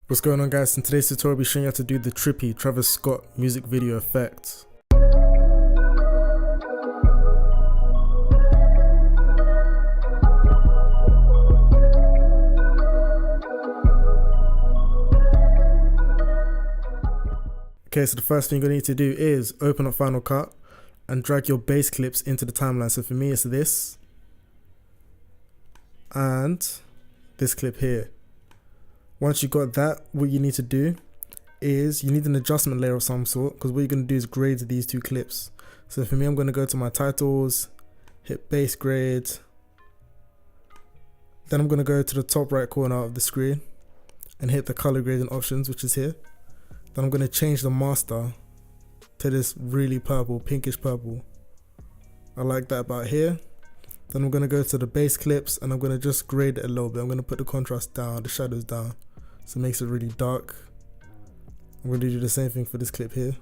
What's going on, guys? In today's tutorial I'll be showing you how to do the Trippy Travis Scott music video effect. Okay, so the first thing you're going to need to do is open up Final Cut and drag your bass clips into the timeline. So for me it's this and this clip here. Once you got that, what you need to do is you need an adjustment layer of some sort, because what you're going to do is grade these two clips. So for me, I'm going to go to my titles, hit bass grade, then I'm going to go to the top right corner of the screen and hit the color grading options, which is here. Then I'm going to change the master to this really purple, pinkish purple. I like that about here. Then I'm going to go to the bass clips and I'm going to just grade it a little bit. I'm going to put the contrast down, the shadows down, so it makes it really dark. I'm going to do the same thing for this clip here.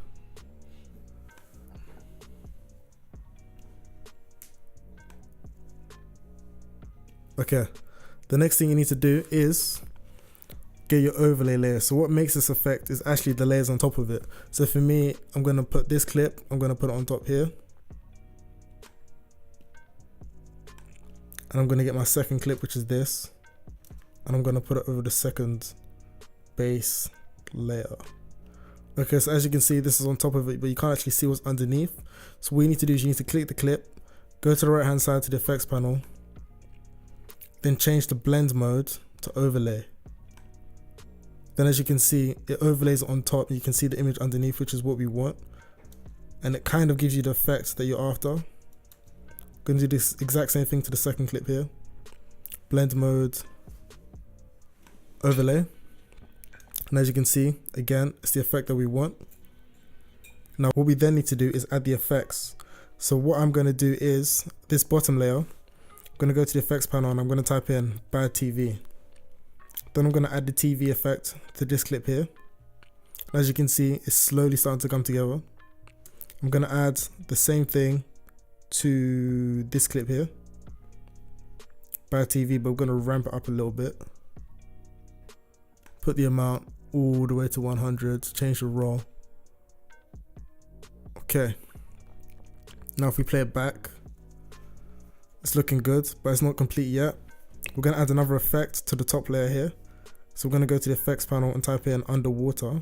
Okay, the next thing you need to do is get your overlay layer. So what makes this effect is actually the layers on top of it. So for me, I'm going to put this clip, I'm going to put it on top here. And I'm going to get my second clip, which is this, and I'm going to put it over the second bass layer. Okay, so as you can see, this is on top of it, but you can't actually see what's underneath. So what you need to do is you need to click the clip, go to the right hand side to the effects panel, then change the blend mode to overlay. Then as you can see, it overlays on top. You can see the image underneath, which is what we want, and it kind of gives you the effect that you're after. Going to do this exact same thing to the second clip here. Blend mode, overlay. And as you can see, again, it's the effect that we want. Now what we then need to do is add the effects. So what I'm going to do is this bottom layer, I'm going to go to the effects panel and I'm going to type in bad TV. Then I'm going to add the TV effect to this clip here. And as you can see, it's slowly starting to come together. I'm going to add the same thing to this clip here, bad TV, but we're going to ramp it up a little bit. Put the amount all the way to 100, change the raw. Okay, now if we play it back, it's looking good, but it's not complete yet. We're going to add another effect to the top layer here. So we're going to go to the effects panel and type in underwater.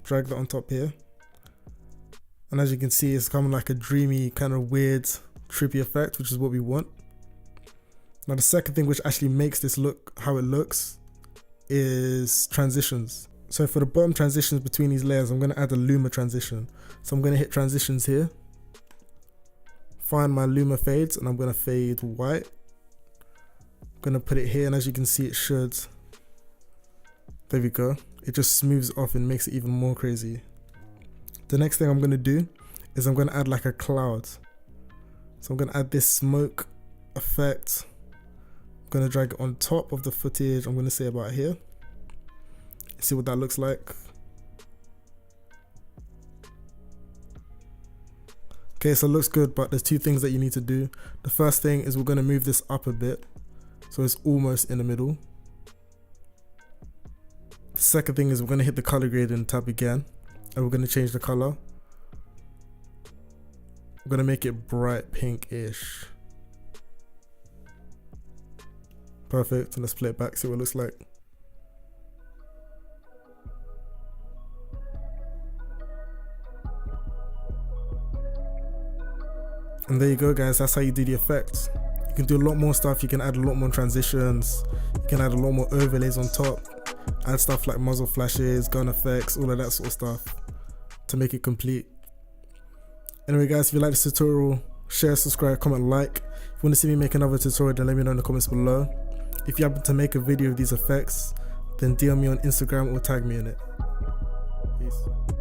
Drag that on top here. And as you can see, it's coming like a dreamy, kind of weird, trippy effect, which is what we want. Now the second thing which actually makes this look how it looks is transitions. So for the bottom transitions between these layers, I'm going to add a luma transition. So I'm going to hit transitions here, find my luma fades, and I'm going to fade white. I'm going to put it here, and as you can see, it should, there we go. It just smooths it off and makes it even more crazy. The next thing I'm going to do is I'm going to add like a cloud. So I'm going to add this smoke effect. I'm going to drag it on top of the footage. I'm going to say about here. See what that looks like. Okay, so it looks good, but there's two things that you need to do. The first thing is we're going to move this up a bit, so it's almost in the middle. The second thing is we're going to hit the color grading tab again, and we're going to change the color. We're going to make it bright pink-ish. Perfect. And let's play it back, see what it looks like. And there you go, guys. That's how you do the effects. You can do a lot more stuff. You can add a lot more transitions. You can add a lot more overlays on top. Add stuff like muzzle flashes, gun effects, all of that sort of stuff to make it complete. Anyway, guys, if you like this tutorial, share, subscribe, comment, like. If you want to see me make another tutorial, then let me know in the comments below. If you happen to make a video of these effects, then DM me on Instagram or tag me in it. Peace.